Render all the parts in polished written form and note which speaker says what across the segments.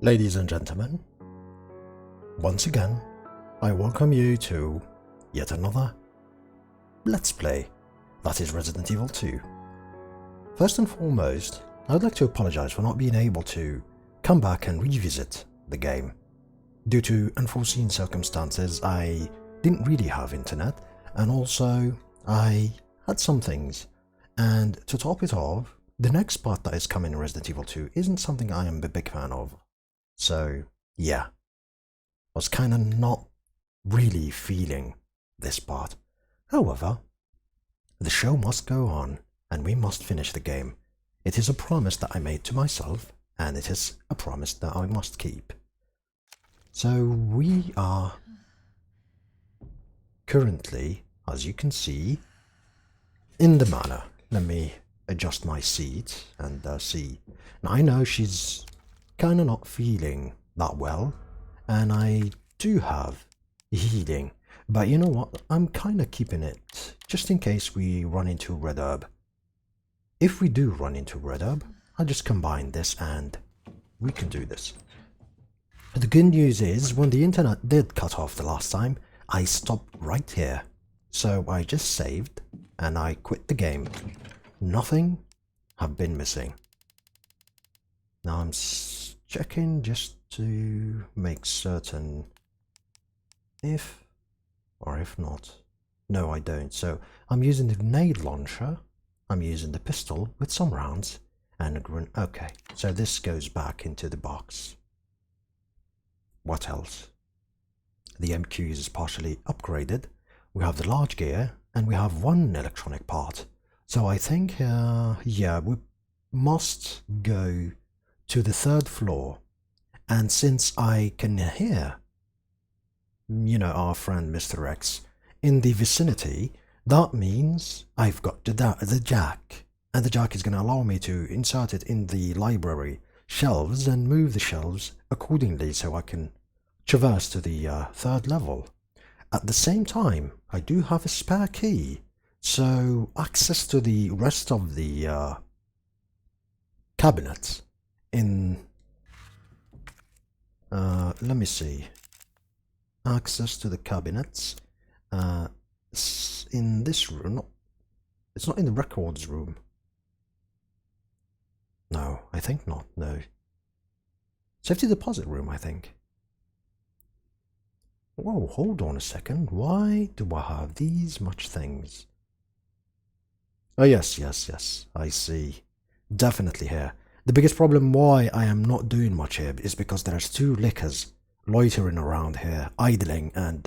Speaker 1: Ladies and gentlemen, once again, I welcome you to yet another Let's Play, that is Resident Evil 2. First and foremost, I would like to apologize for not being able to come back and revisit the game. Due to unforeseen circumstances, I didn't really have internet, and also I had some things. And to top it off, the next part that is coming in Resident Evil 2 isn't something I am a big fan of. So, yeah, I was kinda not really feeling this part. However, the show must go on, and we must finish the game. It is a promise that I made to myself, and it is a promise that I must keep. So, we are currently, as you can see, in the manor. Let me adjust my seat and see. Now, I know she's kind of not feeling that well, and I do have healing, but you know what, I'm kind of keeping it just in case we run into red herb. If we do run into red herb, I'll just combine this and we can do this. But the good news is, when the internet did cut off the last time, I stopped right here, so I just saved and I quit the game. Nothing have been missing. Now I'm checking just to make certain if or if not. No, I don't. So I'm using the grenade launcher, I'm using the pistol with some rounds, and a grenade. Okay, so this goes back into the box. What else? The MQ is partially upgraded. We have the large gear, and we have one electronic part. So I think, yeah, we must go to the third floor, and since I can hear, you know, our friend Mr. X in the vicinity, that means I've got the jack, and the jack is going to allow me to insert it in the library shelves and move the shelves accordingly so I can traverse to the third level. At the same time, I do have a spare key, so access to the rest of the cabinets in, let me see, access to the cabinets in this room. It's not in the records room. No, I think not, no. Safety deposit room, I think. Whoa, hold on a second, why do I have these much things? Oh yes, I see. Definitely here. The biggest problem why I am not doing much here is because there's two lickers loitering around here, idling and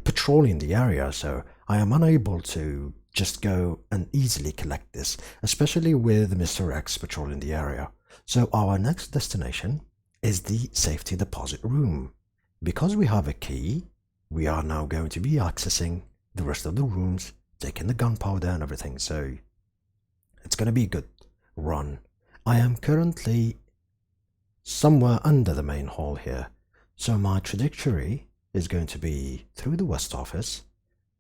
Speaker 1: patrolling the area, so I am unable to just go and easily collect this, especially with Mr. X patrolling the area. So our next destination is the safety deposit room. Because we have a key, we are now going to be accessing the rest of the rooms, taking the gunpowder and everything, so it's going to be a good run. I am currently somewhere under the main hall here, so my trajectory is going to be through the west office.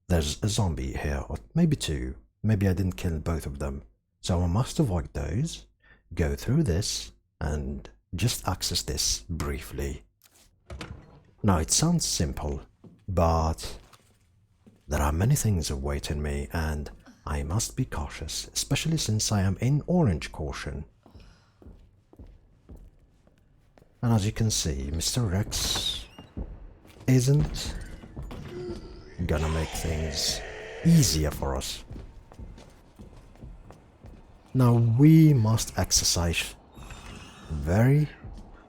Speaker 1: There's a zombie here, or maybe two. Maybe I didn't kill both of them, so I must avoid those, go through this, and just access this briefly. Now it sounds simple, but there are many things awaiting me, and I must be cautious, especially since I am in orange caution. And as you can see, Mr. X isn't gonna make things easier for us. Now we must exercise very,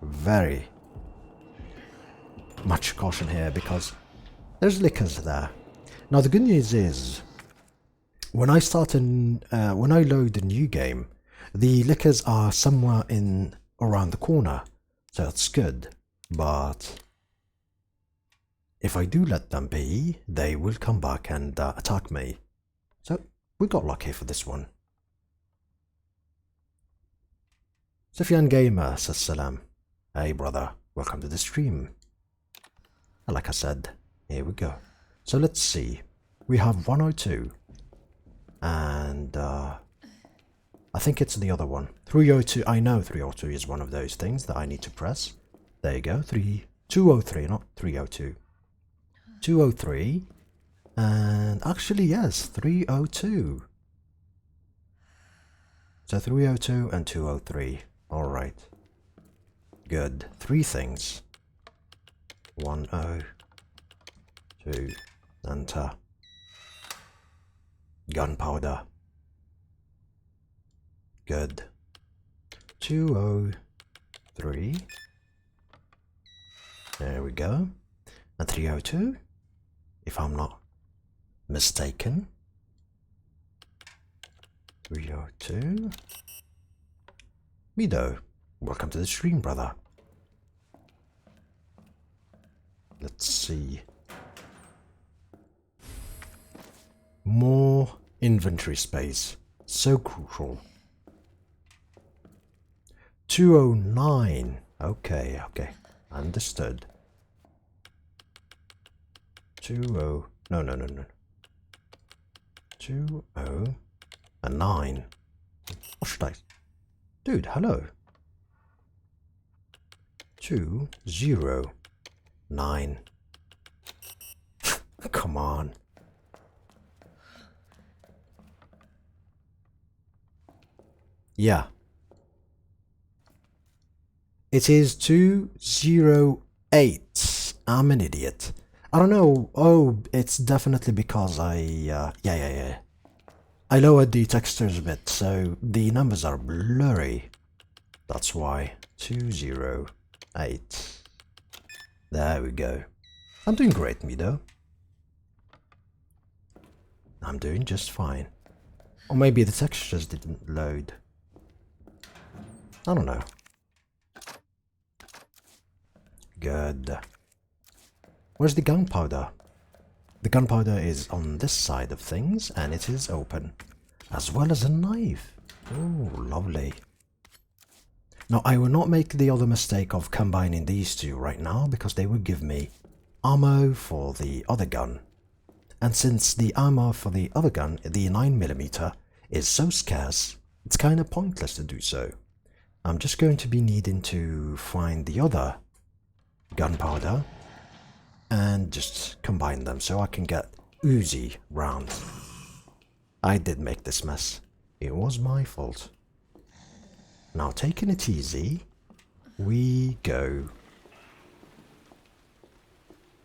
Speaker 1: very much caution here because there's lickers there. Now the good news is, when I load the new game, the lickers are somewhere in around the corner. So that's good, but if I do let them be, they will come back and attack me. So we got lucky for this one. Sufyan Gamer says salam. Hey brother, welcome to the stream. And like I said, here we go. So let's see. We have 102. And I think it's the other one. 302, I know 302 is one of those things that I need to press. There you go, 203, not 302. 203, and actually, yes, 302. So 302 and 203. Alright. Good. 3 things. 102. Enter. Gunpowder. Good. 203. There we go. And 302, if I'm not mistaken. 302. Mido, welcome to the stream, brother. Let's see. More inventory space. So crucial. 209. Okay. Understood. 20. No. 209. What should I? Dude, hello. 209. Come on. Yeah. It is 208. I'm an idiot. I don't know. Oh, it's definitely because yeah. I lowered the textures a bit, so the numbers are blurry. That's why. 208. There we go. I'm doing great, Mido. I'm doing just fine. Or maybe the textures didn't load. I don't know. Good. Where's the gunpowder? The gunpowder is on this side of things, and it is open. As well as a knife. Oh, lovely. Now, I will not make the other mistake of combining these two right now, because they will give me ammo for the other gun. And since the ammo for the other gun, the 9mm, is so scarce, it's kind of pointless to do so. I'm just going to be needing to find the other gunpowder and just combine them so I can get Uzi rounds. I did make this mess. It was my fault. Now, taking it easy, we go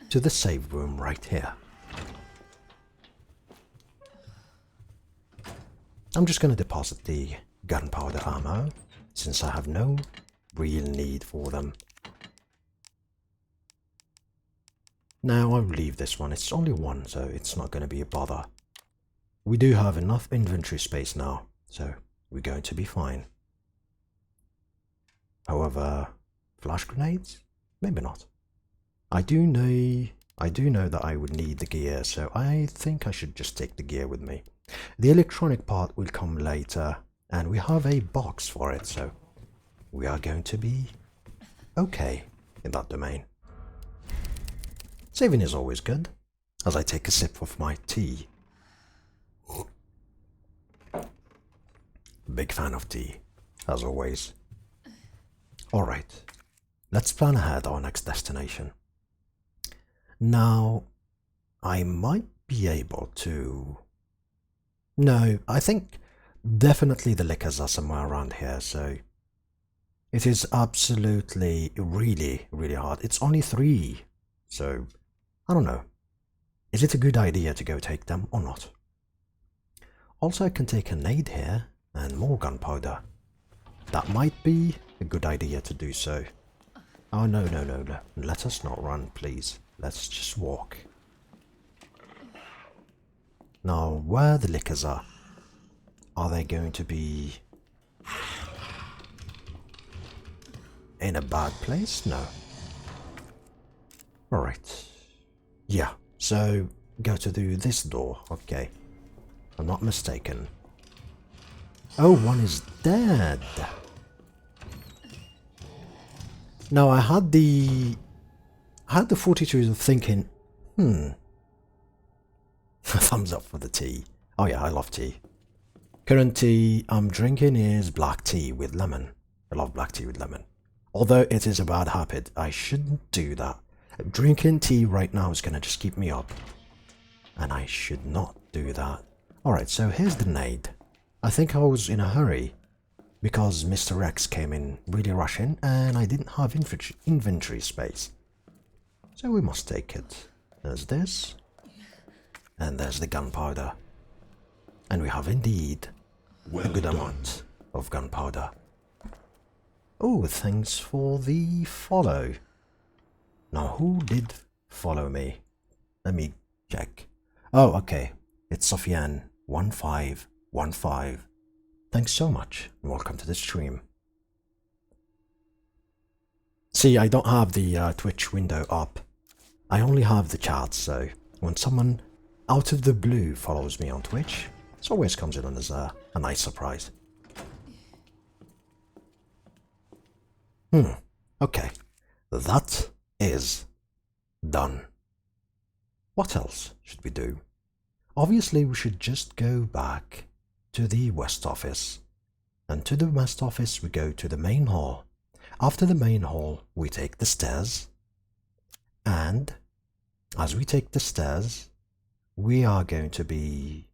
Speaker 1: to the save room right here. I'm just going to deposit the gunpowder ammo, since I have no real need for them. Now I'll leave this one. It's only one, so it's not going to be a bother. We do have enough inventory space now, so we're going to be fine. However, flash grenades? Maybe not. I do know that I would need the gear, so I think I should just take the gear with me. The electronic part will come later, and we have a box for it, so we are going to be okay in that domain. Saving is always good, as I take a sip of my tea. Big fan of tea, as always. Alright, let's plan ahead our next destination. Now, I might be able to... No, I think definitely the liquors are somewhere around here, so... It is absolutely really hard. It's only 3, so... I don't know. Is it a good idea to go take them or not? Also, I can take a nade here and more gunpowder. That might be a good idea to do so. Oh, no. Let us not run, please. Let's just walk. Now, where the liquors are they going to be in a bad place? No. Alright. Yeah, so go to do this door. Okay. I'm not mistaken. Oh, one is dead. Now, I had the fortitude of thinking, thumbs up for the tea. Oh yeah, I love tea. Current tea I'm drinking is black tea with lemon. I love black tea with lemon. Although it is a bad habit, I shouldn't do that. Drinking tea right now is gonna just keep me up. And I should not do that. Alright, so here's the nade. I think I was in a hurry because Mr. X came in really rushing and I didn't have inventory space. So we must take it. There's this. And there's the gunpowder. And we have indeed a good amount of gunpowder. Oh, thanks for the follow. Now, who did follow me? Let me check. Oh, okay. It's Sofian1515. Thanks so much, and welcome to the stream. See, I don't have the Twitch window up. I only have the chat, so when someone out of the blue follows me on Twitch, it always comes in as a nice surprise. Okay. That is done. What else should we do? Obviously, we should just go back to the West Office. And to the West Office, we go to the main hall. After the main hall, we take the stairs. And as we take the stairs, we are going to be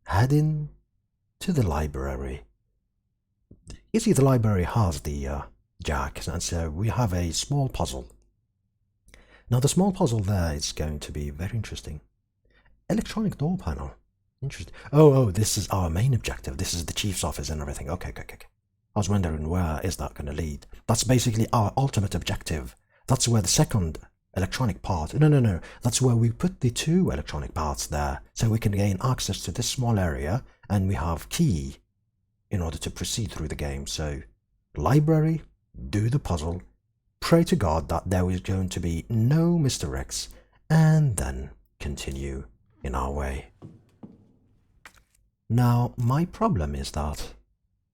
Speaker 1: heading to the library. You see, the library has the jack, and so we have a small puzzle. Now, the small puzzle there is going to be very interesting. Electronic door panel. Interesting. Oh, this is our main objective. This is the chief's office and everything. Okay. I was wondering, where is that going to lead? That's basically our ultimate objective. That's where the second electronic part... No. That's where we put the two electronic parts there, so we can gain access to this small area, and we have key in order to proceed through the game. So, library, do the puzzle, pray to God that there is going to be no Mr. X, and then continue in our way. Now, my problem is that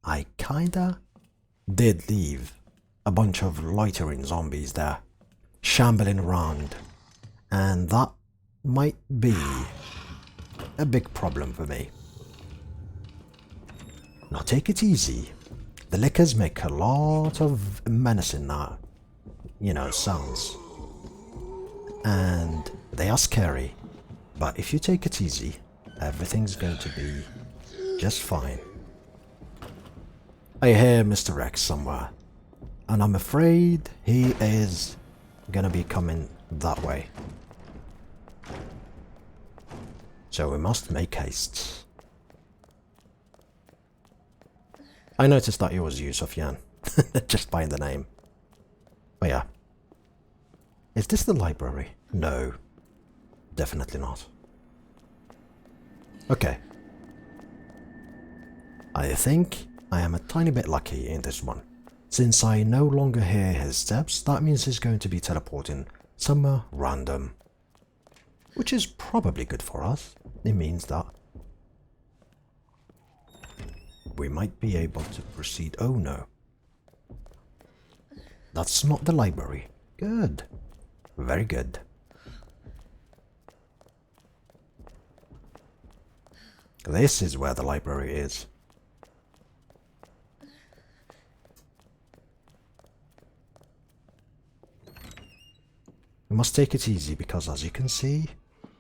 Speaker 1: I kinda did leave a bunch of loitering zombies there, shambling around, and that might be a big problem for me. Now take it easy. The lickers make a lot of menacing now, sounds. And they are scary. But if you take it easy, everything's going to be just fine. I hear Mr. X somewhere. And I'm afraid he is gonna be coming that way. So we must make haste. I noticed that it was you, Sofian. Just by the name. But yeah. Is this the library? No. Definitely not. Okay. I think I am a tiny bit lucky in this one. Since I no longer hear his steps, that means he's going to be teleporting somewhere random. Which is probably good for us. It means that we might be able to proceed. Oh no. That's not the library. Good. Very good. This is where the library is. We must take it easy because, as you can see,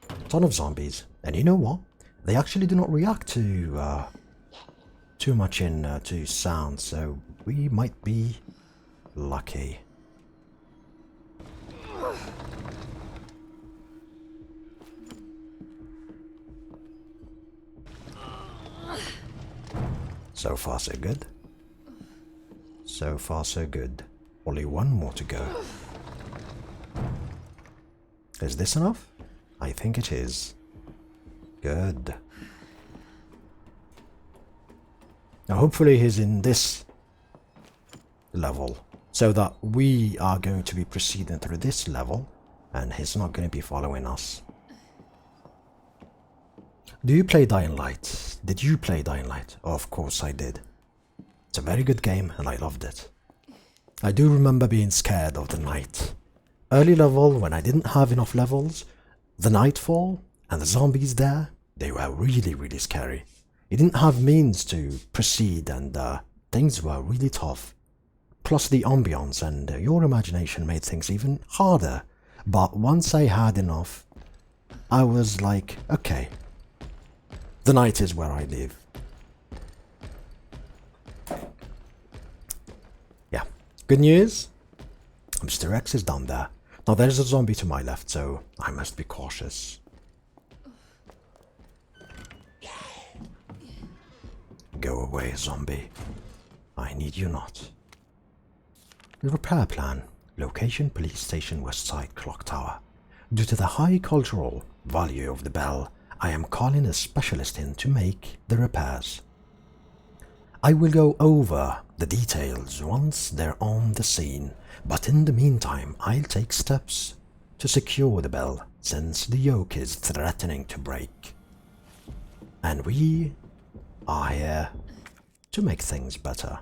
Speaker 1: a ton of zombies. And you know what? They actually do not react to too much to sound, so we might be lucky. So far so good. So far so good. Only one more to go. Is this enough? I think it is. Good. Now hopefully he's in this level, so that we are going to be proceeding through this level, and he's not going to be following us. Do you play Dying Light? Did you play Dying Light? Oh, of course I did. It's a very good game and I loved it. I do remember being scared of the night. Early level, when I didn't have enough levels, the nightfall and the zombies there, they were really, really scary. You didn't have means to proceed and things were really tough. plus the ambience and your imagination made things even harder. But once I had enough, I was like, okay, the night is where I live. Yeah, good news, Mr. X is down there. Now there's a zombie to my left, so I must be cautious. Go away, zombie. I need you not. The repair plan. Location police station west side clock tower. Due to the high cultural value of the bell, I am calling a specialist in to make the repairs. I will go over the details once they're on the scene, but in the meantime I'll take steps to secure the bell since the yoke is threatening to break. And we are here to make things better.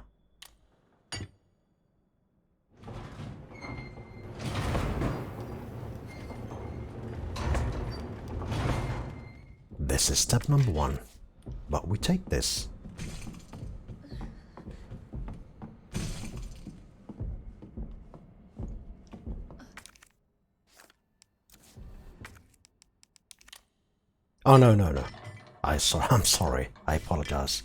Speaker 1: This is step number 1, but we take this. Oh no. I'm sorry. I apologize.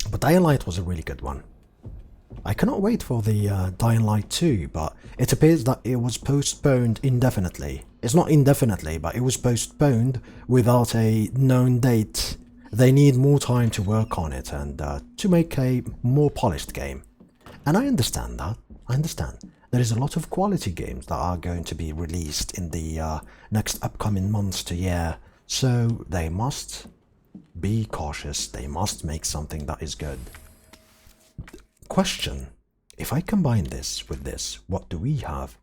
Speaker 1: But Dying Light was a really good one. I cannot wait for the Dying Light 2, but it appears that it was postponed indefinitely. It's not indefinitely, but it was postponed without a known date. They need more time to work on it and to make a more polished game. And I understand that. I understand. There is a lot of quality games that are going to be released in the next upcoming months to year, so they must be cautious. They must make something that is good. Question: if I combine this with this, what do we have?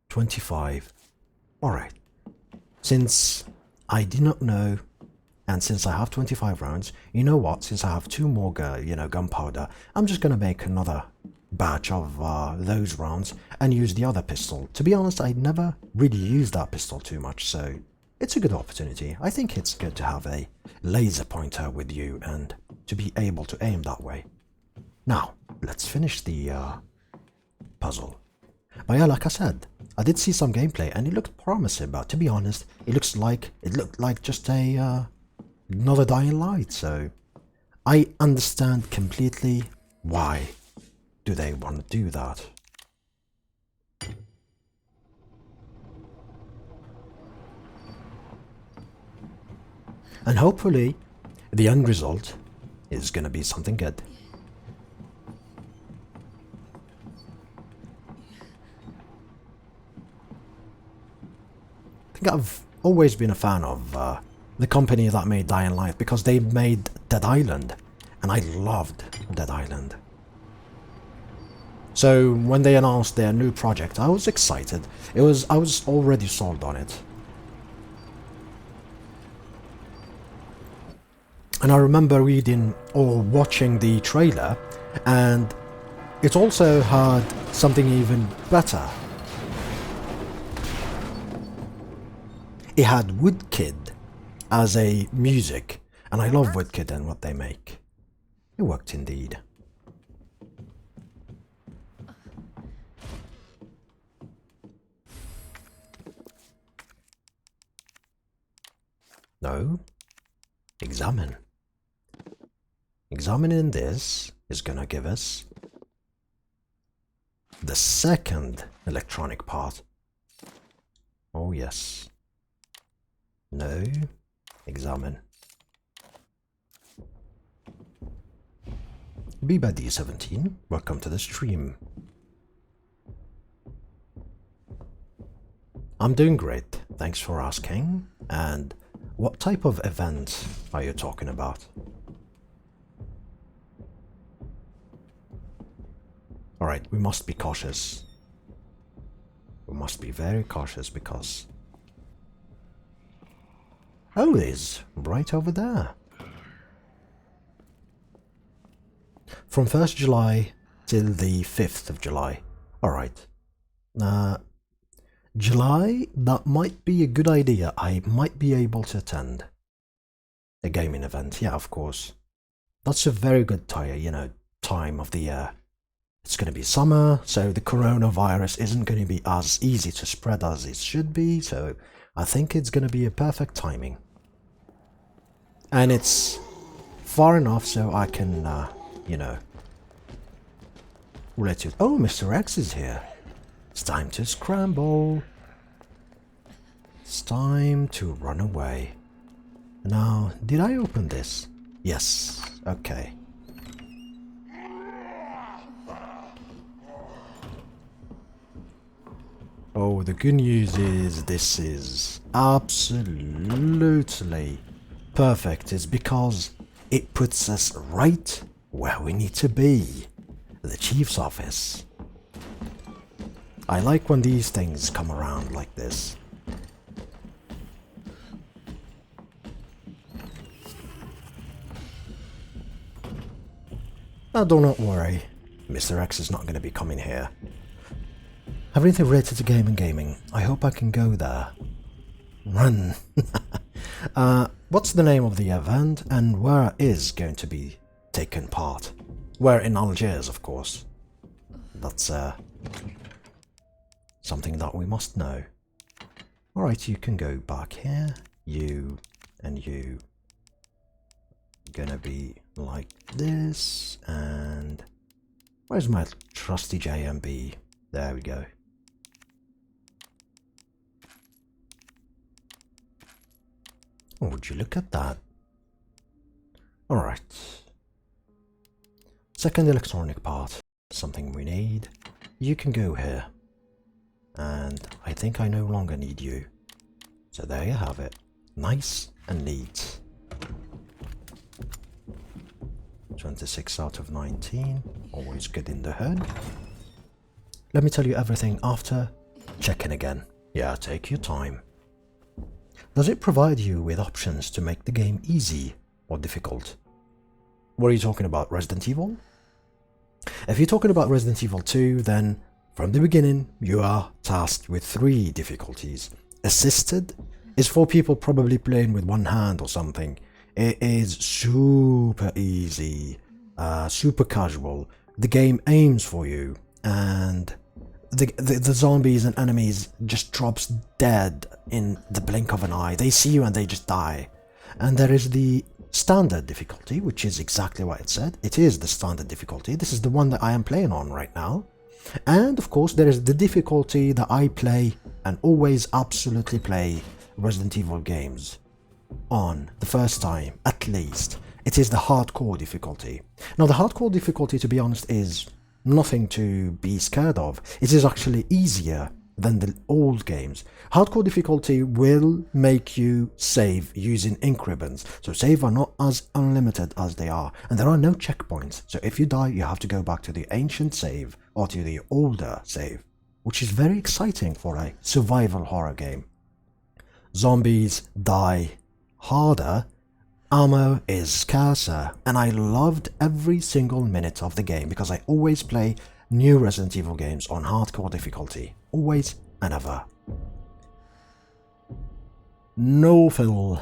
Speaker 1: 25. Alright. Since I did not know, and since I have 25 rounds, you know what? Since I have 2 more gunpowder, I'm just gonna make another batch of those rounds and use the other pistol. To be honest, I never really used that pistol too much, so it's a good opportunity. I think it's good to have a laser pointer with you and to be able to aim that way. Now, let's finish the puzzle. But yeah, like I said, I did see some gameplay and it looked promising, but to be honest, it looked like just a another Dying Light, so I understand completely why do they want to do that. And hopefully the end result is gonna be something good. I think I've always been a fan of the company that made Dying Light because they made Dead Island, and I loved Dead Island. So when they announced their new project, I was excited. I was already sold on it. And I remember reading or watching the trailer, and it also had something even better. It had Woodkid as a music, and I love Woodkid and what they make. It worked indeed. No. Examine. Examining this is gonna give us the second electronic part. Oh yes. No. Examine. BBD17, welcome to the stream. I'm doing great, thanks for asking. And what type of event are you talking about? Alright, we must be cautious. We must be very cautious because... Oh, it is right over there. From 1st July till the 5th of July. Alright. July, that might be a good idea. I might be able to attend a gaming event. Yeah, of course. That's a very good tire, you know. time of the year. It's going to be summer, so the coronavirus isn't going to be as easy to spread as it should be, so I think it's going to be a perfect timing. And it's far enough so I can, you know, let you... Oh, Mr. X is here. It's time to scramble. It's time to run away. Now, did I open this? Yes, okay. Oh, the good news is this is absolutely perfect. It's because it puts us right where we need to be. The chief's office. I like when these things come around like this. Now, do not worry. Mr. X is not going to be coming here. Everything related to gaming. I hope I can go there. Run. What's the name of the event and where is going to be taken part? Where in Algiers, of course. That's something that we must know. Alright, you can go back here. You and you. Gonna be like this, and where's my trusty JMB? There we go. Oh, would you look at that? Alright. Second electronic part. Something we need. You can go here. And I think I no longer need you. So there you have it. Nice and neat. 26 out of 19. Always good in the head. Let me tell you everything after checking again. Yeah, take your time. Does it provide you with options to make the game easy or difficult? What are you talking about, Resident Evil? If you're talking about Resident Evil 2, then from the beginning you are tasked with 3 difficulties. Assisted is for people probably playing with one hand or something. It is super easy, super casual. The game aims for you, and the zombies and enemies just drops dead in the blink of an eye. They see you and they just die. And there is the standard difficulty, which is exactly what it said. It is the standard difficulty. This is the one that I am playing on right now. And of course there is the difficulty that I play and always absolutely play Resident Evil games on the first time, at least. It is the hardcore difficulty. Now the hardcore difficulty, to be honest, is nothing to be scared of. It is actually easier than the old games. Hardcore difficulty will make you save using ink ribbons. So save are not as unlimited as they are, and there are no checkpoints. So if you die, you have to go back to the ancient save or to the older save, which is very exciting for a survival horror game. Zombies die harder, ammo is scarcer, and I loved every single minute of the game because I always play new Resident Evil games on hardcore difficulty. Always and ever. Nofil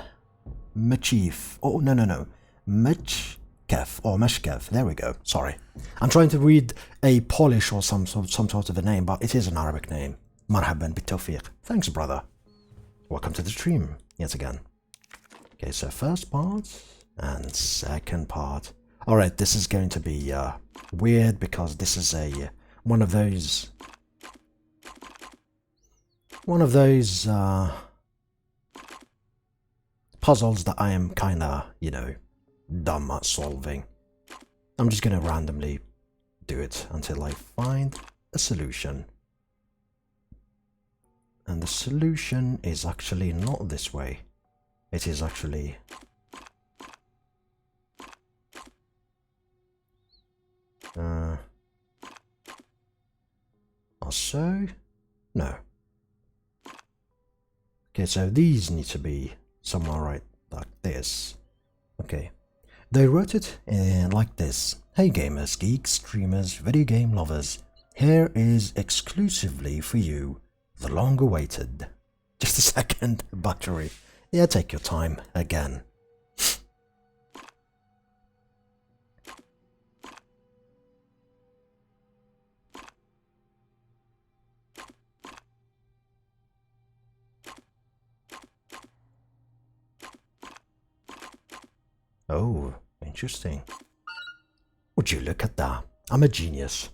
Speaker 1: Machif. Oh, no. Mechkev or Meshkev. There we go. Sorry. I'm trying to read a Polish or some sort of a name, but it is an Arabic name. Marhaban bitawfiq. Thanks, brother. Welcome to the stream yet again. Okay, so first part and second part. Alright, this is going to be weird because this is one of those puzzles that I am kinda, dumb at solving. I'm just gonna randomly do it until I find a solution. And the solution is actually not this way. It is actually... so? No. Okay, so these need to be somewhere right like this. Okay. They wrote it like this. Hey gamers, geeks, streamers, video game lovers. Here is exclusively for you, the long-awaited. Just a second, battery. Yeah, take your time again. Oh, interesting. Would you look at that? I'm a genius.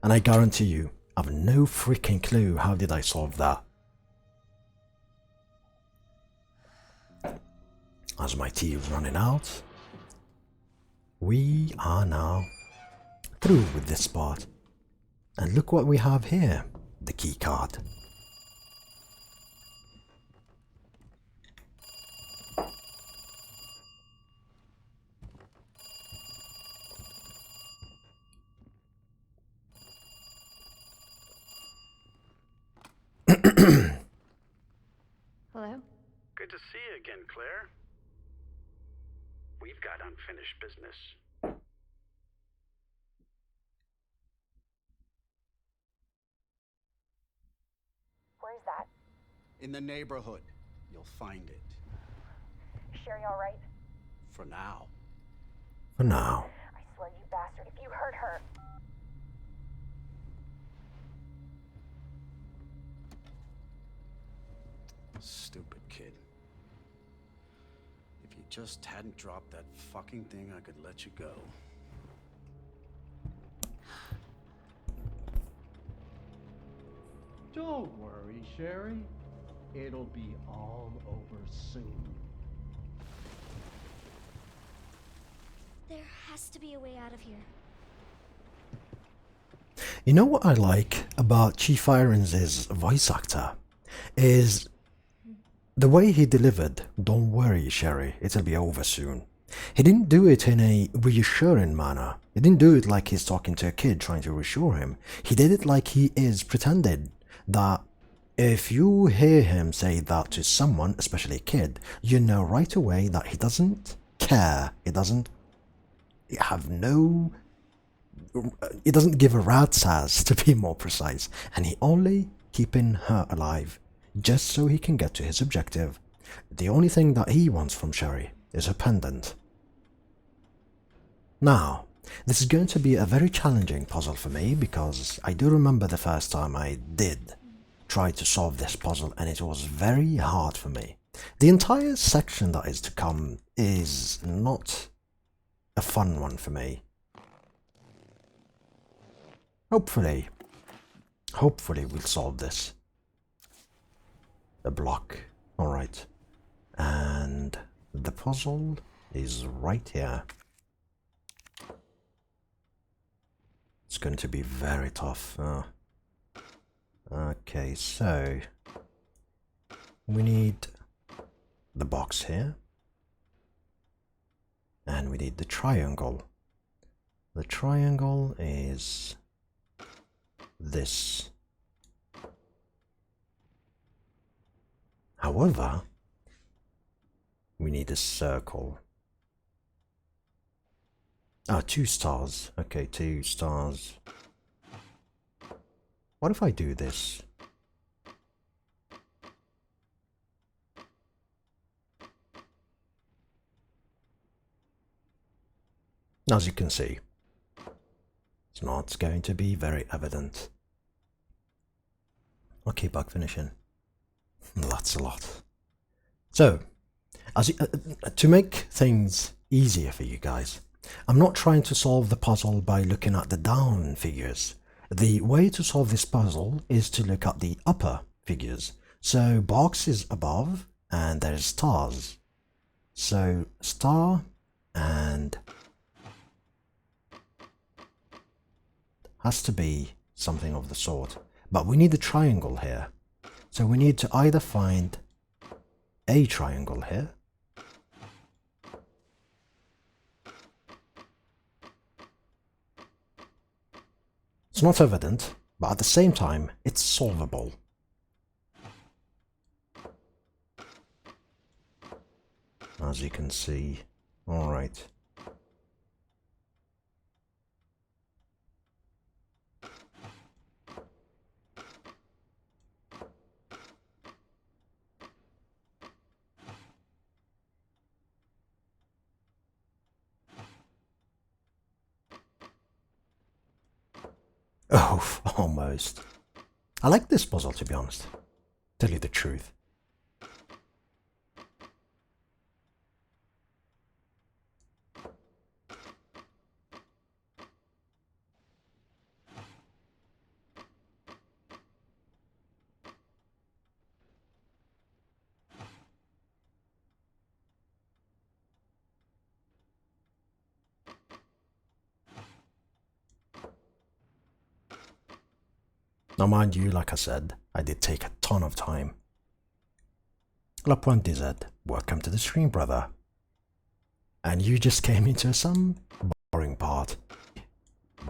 Speaker 1: And I guarantee you, I have no freaking clue how did I solve that. As my tea is running out, we are now through with this part. And look what we have here, the key card.
Speaker 2: Hello?
Speaker 3: Good to see you again, Claire. We've got unfinished business.
Speaker 2: Where's that?
Speaker 3: In the neighborhood. You'll find it.
Speaker 2: Sherry all right?
Speaker 3: For now.
Speaker 1: For now.
Speaker 2: I swear, you bastard, if you hurt her...
Speaker 3: Stupid kid. If you just hadn't dropped that fucking thing, I could let you go.
Speaker 4: Don't worry, Sherry. It'll be all over soon.
Speaker 5: There has to be a way out of here.
Speaker 1: You know what I like about Chief Irons' voice actor is the way he delivered, "Don't worry, Sherry, it'll be over soon." He didn't do it in a reassuring manner. He didn't do it like he's talking to a kid trying to reassure him. He did it like he is pretended that if you hear him say that to someone, especially a kid, you know right away that he doesn't care. He doesn't give a rat's ass, to be more precise, and he only keeping her alive just so he can get to his objective. The only thing that he wants from Sherry is her pendant. Now, this is going to be a very challenging puzzle for me because I do remember the first time I did try to solve this puzzle and it was very hard for me. The entire section that is to come is not a fun one for me. Hopefully we'll solve this. The block, alright. And the puzzle is right here. It's going to be very tough. Okay, so we need the box here. And we need the triangle. The triangle is this. However, we need a circle. Ah, 2 stars. Okay, 2 stars. What if I do this? As you can see, it's not going to be very evident. Okay, bug finishing. That's a lot. So, to make things easier for you guys, I'm not trying to solve the puzzle by looking at the down figures. The way to solve this puzzle is to look at the upper figures. So box is above and there's stars. So star and has to be something of the sort. But we need a triangle here. So we need to either find a triangle here. It's not evident, but at the same time, it's solvable. As you can see. Alright. Oh, almost. I like this puzzle, to be honest. Tell you the truth. Now mind you, like I said, I did take a ton of time. La Pointe is it. Welcome to the stream, brother. And you just came into some boring part.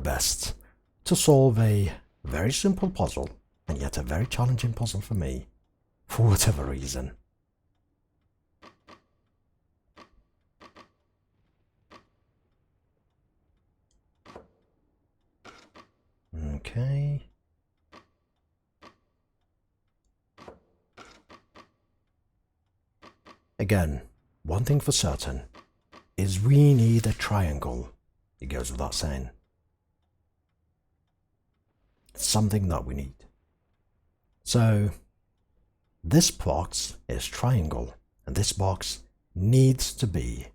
Speaker 1: Best to solve a very simple puzzle, and yet a very challenging puzzle for me, for whatever reason. Okay. Again, one thing for certain is we need a triangle. It goes without saying. It's something that we need. So, this box is triangle, and this box needs to be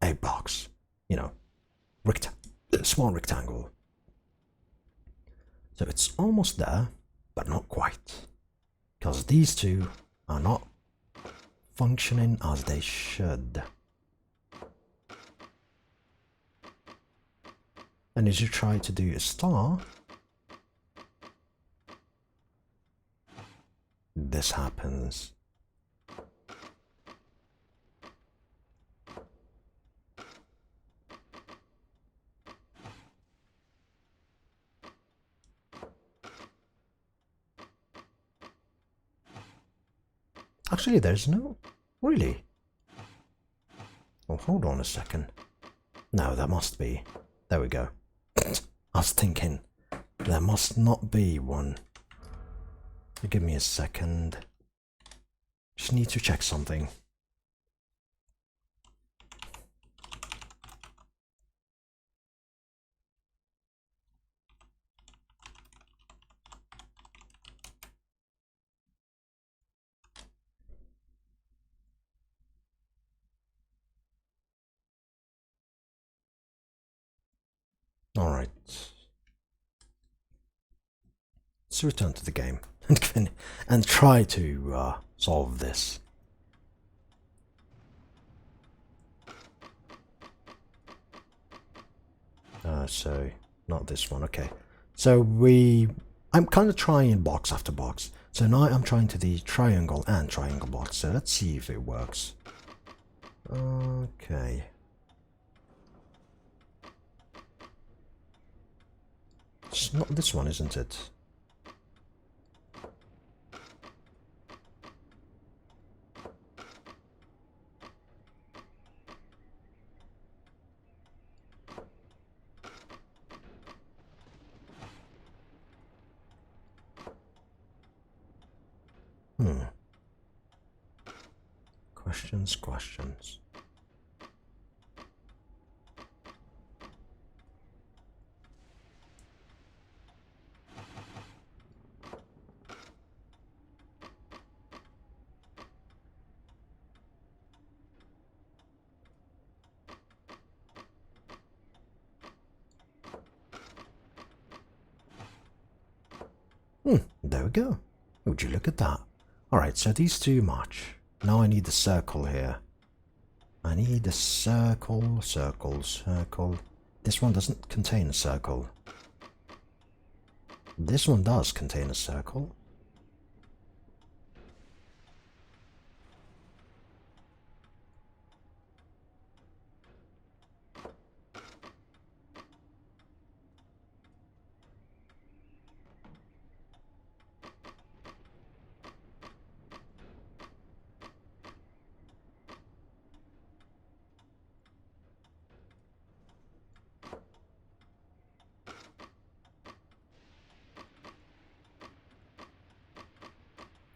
Speaker 1: a box. You know, small rectangle. So it's almost there, but not quite. Because these two are not functioning as they should. And as you try to do a star, this happens. Actually, there's no... Really? Oh, hold on a second. No, there must be. There we go. I was thinking, there must not be one. Give me a second. Just need to check something. Alright. Let's return to the game and try to solve this. So, not this one, okay. So I'm kind of trying box after box. So now I'm trying to the triangle and triangle box. So let's see if it works. Okay. It's not this one, isn't it? Questions. There we go. Would you look at that? Alright, so these two match. Now I need the circle here. I need a circle, circle, circle. This one doesn't contain a circle. This one does contain a circle.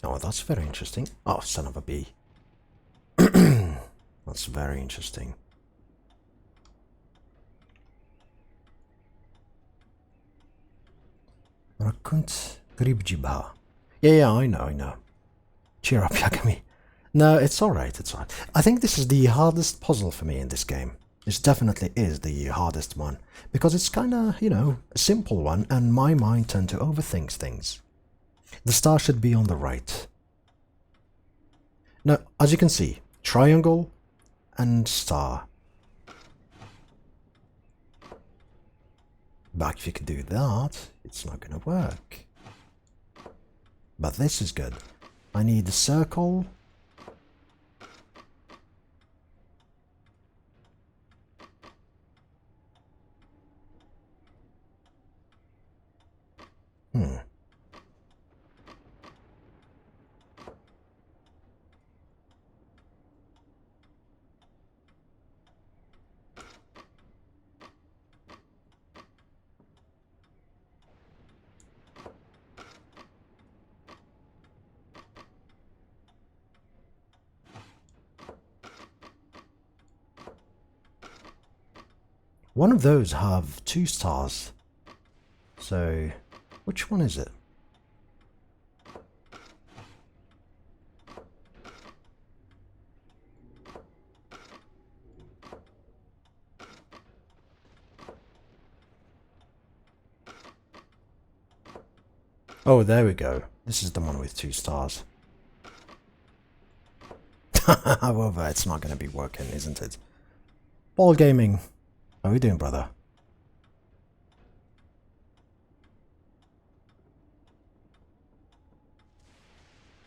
Speaker 1: Oh, that's very interesting. Oh, son of a bee. That's very interesting. Rakunt Gribjiba. Yeah, I know. Cheer up, Yakami. No, it's alright, it's alright. I think this is the hardest puzzle for me in this game. This definitely is the hardest one. Because it's kinda, you know, a simple one, and my mind tends to overthink things. The star should be on the right. Now, as you can see, triangle and star. But if you can do that, it's not gonna work. But this is good. I need the circle. One of those have 2 stars. So, which one is it? Oh, there we go. This is the one with 2 stars. However, it's not going to be working, isn't it? Ball gaming. How are you doing, brother?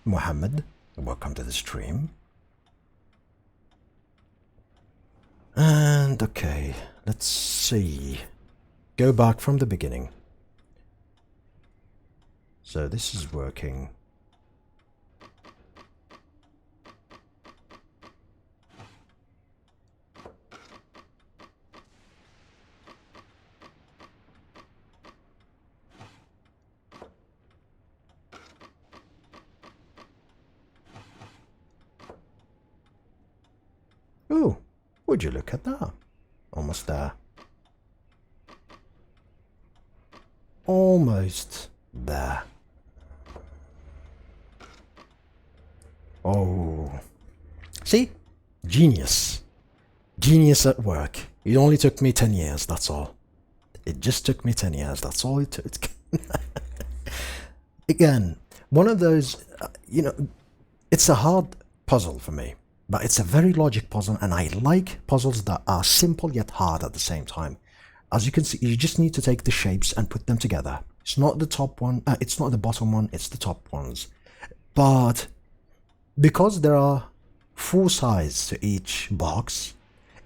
Speaker 1: Mohammed, welcome to the stream. And okay, let's see. Go back from the beginning. So this is working. Oh, would you look at that? Almost there. Almost there. Oh. See? Genius. Genius at work. It only took me 10 years, that's all. It just took me 10 years, that's all it took. Again, one of those, you know, it's a hard puzzle for me. But it's a very logic puzzle, and I like puzzles that are simple yet hard at the same time. As you can see, you just need to take the shapes and put them together. It's not the top one, it's not the bottom one, it's the top ones. But because there are 4 sides to each box,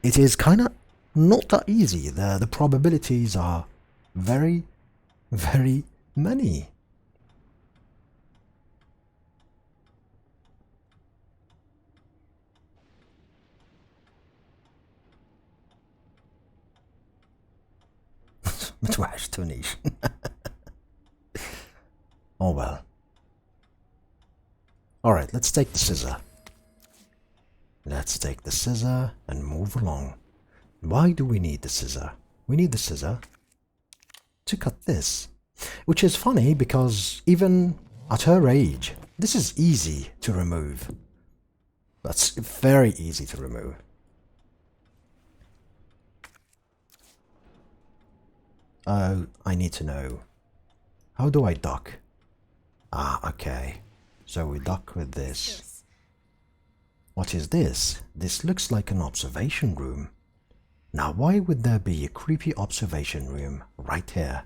Speaker 1: it is kind of not that easy. The probabilities are very, very many. متوحش تونيش. Oh well. Alright, let's take the scissor. Let's take the scissor and move along. Why do we need the scissor? We need the scissor to cut this. Which is funny because even at her age, this is easy to remove. That's very easy to remove. Oh, I need to know. How do I duck? Ah, okay. So we duck with this. What is this? This looks like an observation room. Now why would there be a creepy observation room right here?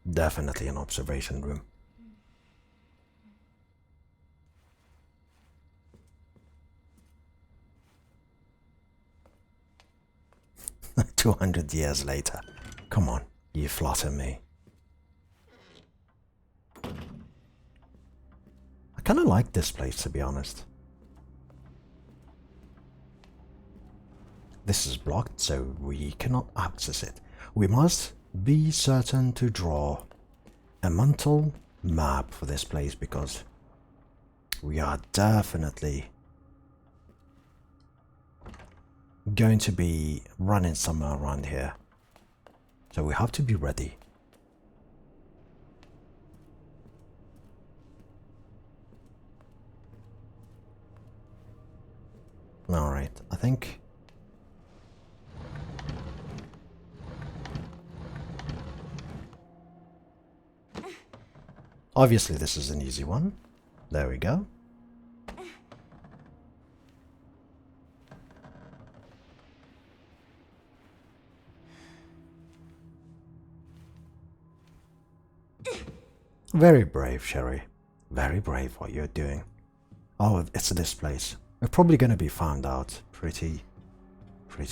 Speaker 1: Definitely an observation room. $200 years later. Come on, you flatter me. I kind of like this place, to be honest. This is blocked, so we cannot access it. We must be certain to draw a mental map for this place because we are definitely going to be running somewhere around here. So we have to be ready. Alright, I think... Obviously this is an easy one. There we go. Very brave, Sherry. Very brave what you're doing. Oh, it's this place. We're probably gonna be found out pretty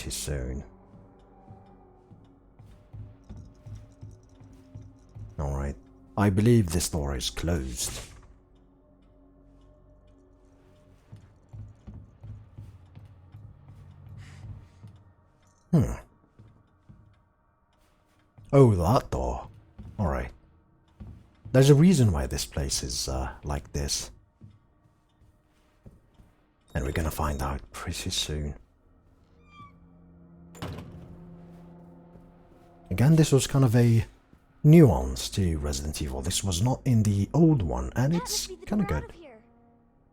Speaker 1: soon. Alright. I believe this door is closed. Oh, that door. Alright. There's a reason why this place is like this. And we're gonna find out pretty soon. Again, this was kind of a nuance to Resident Evil. This was not in the old one, and it's kind of good.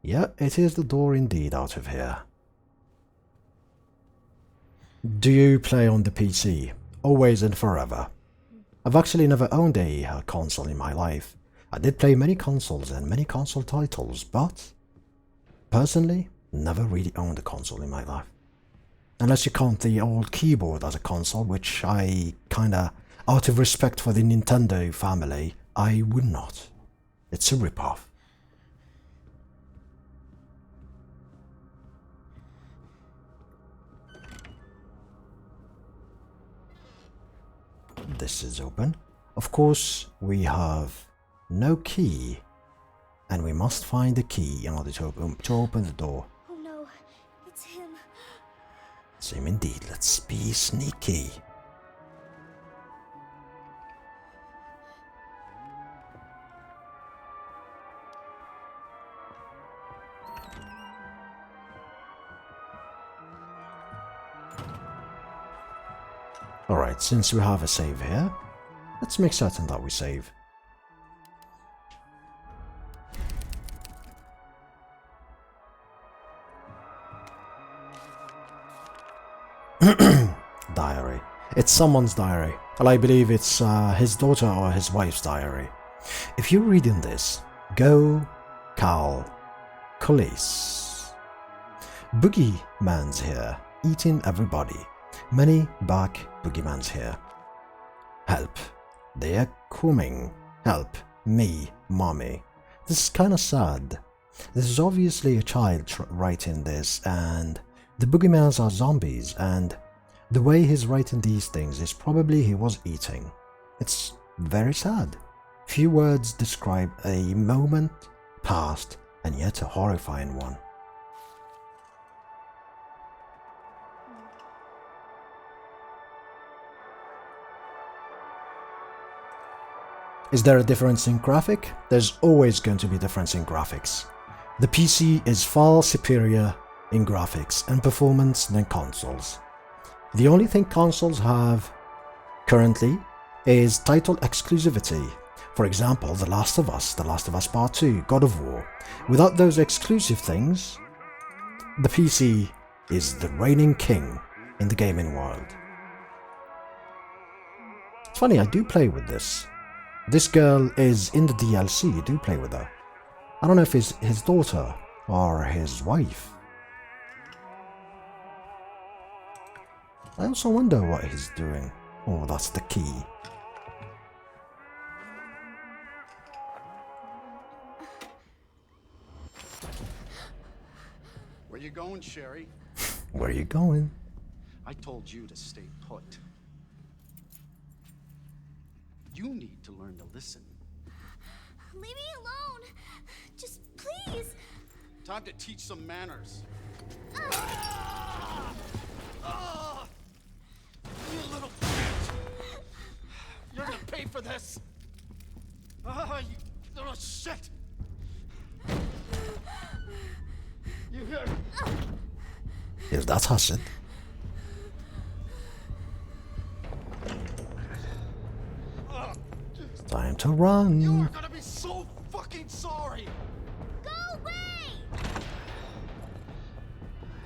Speaker 1: Yeah, it is the door indeed out of here. Do you play on the PC? Always and forever? I've actually never owned a console in my life. I did play many consoles and many console titles, but personally, never really owned a console in my life. Unless you count the old keyboard as a console, which I kinda, out of respect for the Nintendo family, I would not. It's a rip-off. This is open. Of course, we have no key, and we must find the key in order to open the door.
Speaker 5: Oh no, it's him.
Speaker 1: It's him indeed. Let's be sneaky. Alright, since we have a save here, let's make certain that we save. Diary. It's someone's diary. Well, I believe it's his daughter or his wife's diary. If you're reading this, go Cal Colis. Boogeyman's here, eating everybody. Many back boogeyman's here. Help. They're coming. Help. Me, mommy. This is kinda sad. This is obviously a child writing this, and the boogeymans are zombies, and the way he's writing these things is probably he was eating. It's very sad. Few words describe a moment past, and yet a horrifying one. Is there a difference in graphic? There's always going to be a difference in graphics. The PC is far superior in graphics and performance than consoles. The only thing consoles have currently is title exclusivity. For example, The Last of Us Part 2, God of War. Without those exclusive things, the PC is the reigning king in the gaming world. It's funny, I do play with this. This girl is in the DLC, you do play with her. I don't know if it's his daughter or his wife. I also wonder what he's doing. Oh, that's the key.
Speaker 3: Where you going, Sherry?
Speaker 1: Where are you going?
Speaker 3: I told you to stay put. You need to learn to listen.
Speaker 5: Leave me alone. Just please.
Speaker 3: Time to teach some manners. You little bitch! You're gonna pay for this! You little shit! You hear?
Speaker 1: Is that acid? It's time to run.
Speaker 3: You are gonna be so fucking sorry!
Speaker 5: Go away.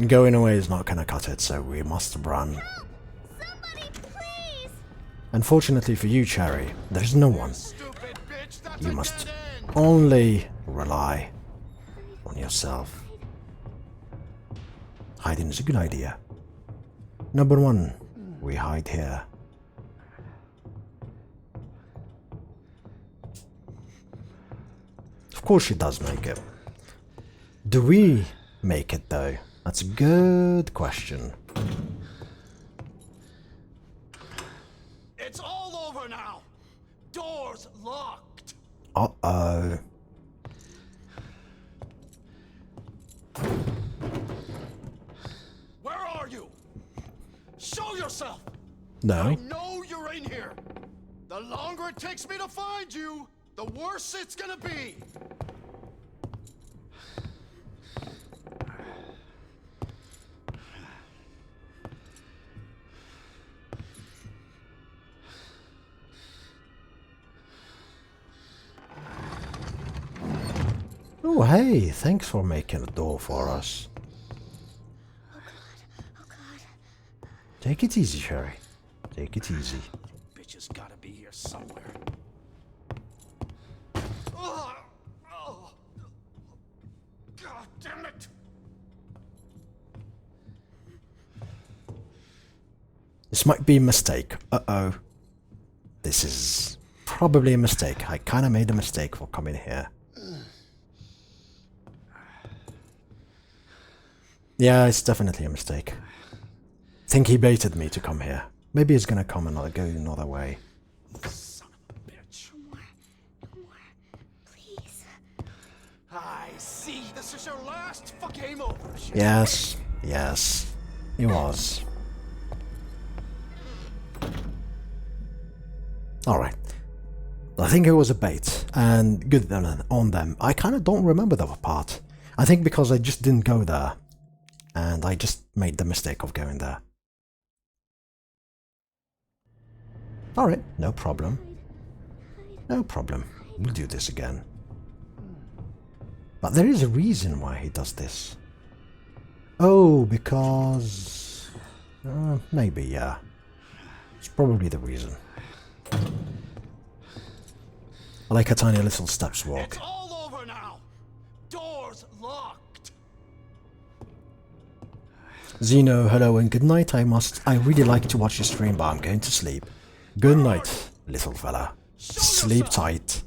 Speaker 1: Going away is not gonna cut it, so we must run.
Speaker 5: Help! Somebody, please.
Speaker 1: Unfortunately for you, Cherry, there's no one.
Speaker 3: Stupid bitch! That's
Speaker 1: You
Speaker 3: a
Speaker 1: must
Speaker 3: dead end!
Speaker 1: only rely on yourself. Hiding is a good idea. Number one, we hide here. course she does make it. Do we make it though? That's a good question.
Speaker 3: It's all over now. Doors locked.
Speaker 1: Uh-oh.
Speaker 3: Where are you? Show yourself.
Speaker 1: No.
Speaker 3: I know you're in here. The longer it takes me to find you, the worse it's gonna be.
Speaker 1: Oh, hey, thanks for making a door for us.
Speaker 5: Oh god.
Speaker 1: Take it easy, Sherry. Take it easy.
Speaker 3: Bitch has gotta be here somewhere. God damn it!
Speaker 1: This might be a mistake. Uh-oh. This is probably a mistake. I kind of made a mistake for coming here. Yeah, it's definitely a mistake. I think he baited me to come here. Maybe he's gonna come and go another way.
Speaker 3: Son of a bitch.
Speaker 5: No more. Please.
Speaker 3: I see. This is your last fucking game over.
Speaker 1: Yes, yes, he was. Alright. I think it was a bait, and good on them. I kind of don't remember that part. I think because I just didn't go there, and I just made the mistake of going there. Alright, no problem. No problem. We'll do this again. But there is a reason why he does this. Oh, because... maybe, yeah. It's probably the reason. I like a tiny little steps walk.
Speaker 3: It's all over now. Doors locked.
Speaker 1: Zeno, hello and good night. I really like to watch your stream, but I'm going to sleep. Good night, little fella. Sleep tight.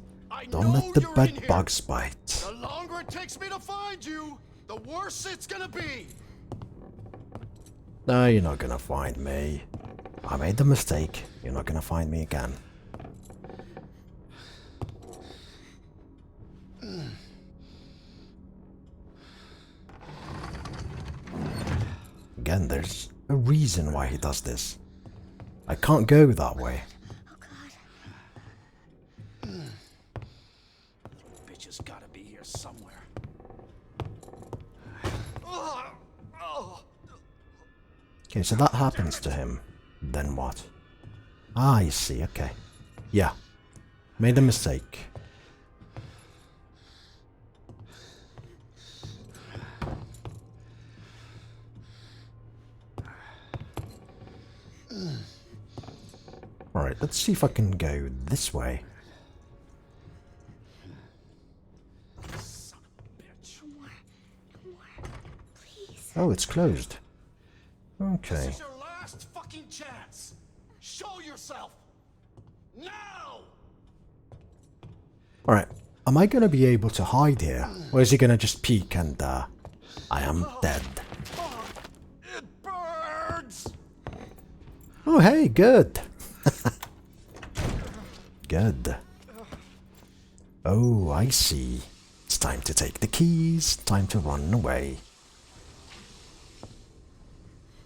Speaker 1: Don't let the bed bugs bite.
Speaker 3: The longer it takes me to find you, the worse it's gonna be.
Speaker 1: No, you're not gonna find me. I made the mistake. You're not gonna find me again. Again, there's a reason why he does this. I can't go that way.
Speaker 5: Oh god.
Speaker 3: Bitch has gotta be here somewhere.
Speaker 1: Okay, so that happens to him. Then what? Ah, I see, okay. Yeah. Made a mistake. Alright, let's see if I can go this way.
Speaker 3: Son of a bitch.
Speaker 5: No more. Please.
Speaker 1: Oh, it's closed.
Speaker 3: This
Speaker 1: Okay.
Speaker 3: is your last fucking chance. Show yourself. Now!
Speaker 1: Alright, am I gonna be able to hide here? Or is he gonna just peek and, I am dead?
Speaker 3: It burns!
Speaker 1: Oh, hey, good. Good. Oh, I see. It's time to take the keys. Time to run away.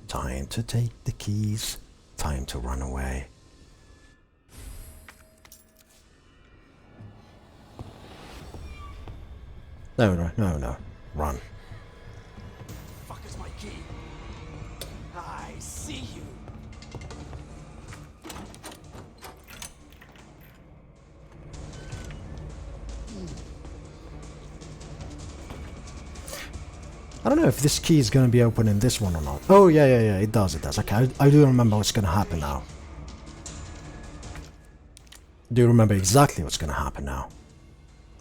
Speaker 1: Time to take the keys. Time to run away. No, no, no, no. Run.
Speaker 3: Fuck is my key? I see you.
Speaker 1: I don't know if this key is going to be open in this one or not. Oh, yeah, it does, Okay, I do remember what's going to happen now. Do remember exactly what's going to happen now.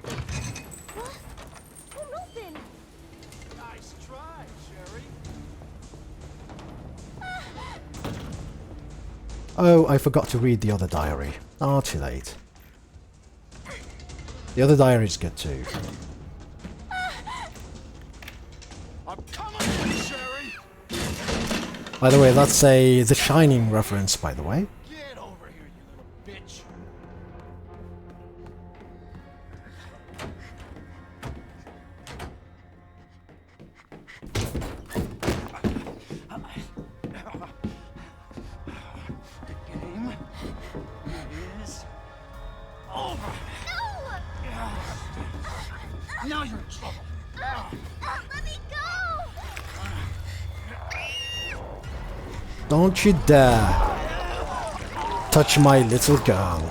Speaker 5: Won't open.
Speaker 3: Nice try, Sherry.
Speaker 1: Oh, I forgot to read the other diary. Oh, too late. The other diary is good too. By the way, that's a The Shining reference, by the way.
Speaker 3: Get over here, you little bitch. The game is over. Now you're in trouble.
Speaker 5: Let me go!
Speaker 1: Don't you dare touch my little girl.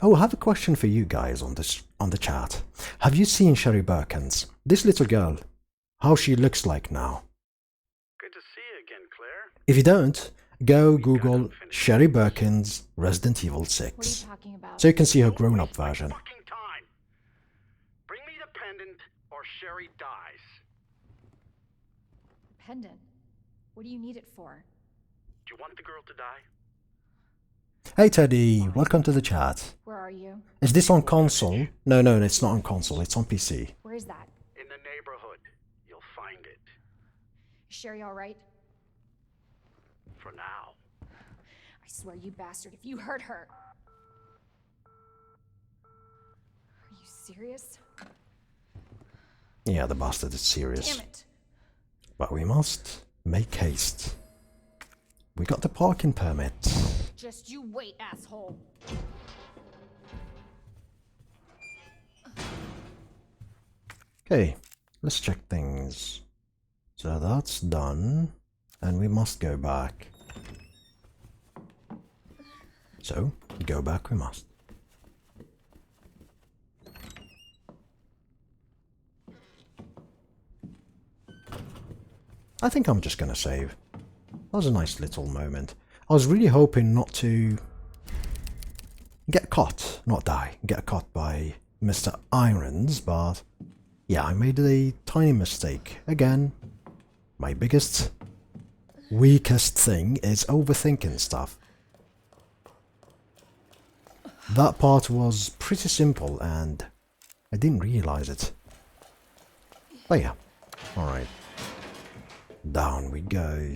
Speaker 1: Oh, I have a question for you guys on the chat. Have you seen Sherry Birkins? This little girl, how she looks like now?
Speaker 6: Good to see you again, Claire.
Speaker 1: If you don't, go Google Sherry Birkins Resident Evil
Speaker 2: What are you
Speaker 1: 6.
Speaker 2: talking about?
Speaker 1: So you can see her grown-up version.
Speaker 6: Fucking time. Bring me the pendant, or Sherry dies.
Speaker 2: Pendant? What do you need it for?
Speaker 6: Do you want the girl to die?
Speaker 1: Hey Teddy, welcome to the chat.
Speaker 2: Where are you?
Speaker 1: Is this on console? No, it's not on console, it's on PC.
Speaker 2: Where is that?
Speaker 6: In the neighborhood. You'll find it.
Speaker 2: Is Sherry alright?
Speaker 6: For now.
Speaker 2: I swear, you bastard, if you hurt her. Are you serious?
Speaker 1: Yeah, the bastard is serious.
Speaker 2: Damn it.
Speaker 1: But we must make haste. We got the parking permit.
Speaker 2: Just you wait, asshole.
Speaker 1: Okay, let's check things. So that's done. And we must go back. So, go back we must. I think I'm just gonna save. That was a nice little moment. I was really hoping not to get caught, not die, get caught by Mr. Irons, but yeah, I made a tiny mistake. Again, my biggest, weakest thing is overthinking stuff. That part was pretty simple and I didn't realize it. But yeah, alright. Down we go.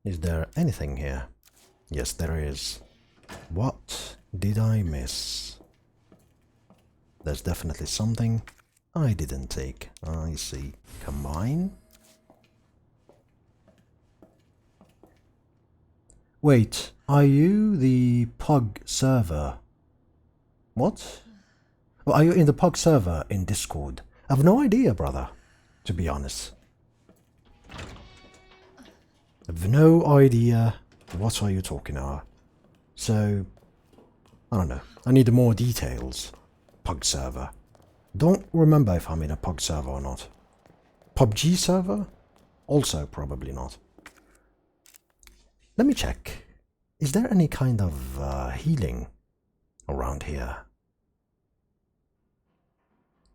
Speaker 1: Is there anything here? Yes, there is. What did I miss? There's definitely something I didn't take. I see. Combine? Wait, are you the PUG server? What? Well, are you in the PUG server in Discord? I've no idea, brother, to be honest. I've no idea what are you talking about. So, I don't know. I need more details. PUG server. Don't remember if I'm in a PUG server or not. PUBG server? Also probably not. Let me check. Is there any kind of healing around here?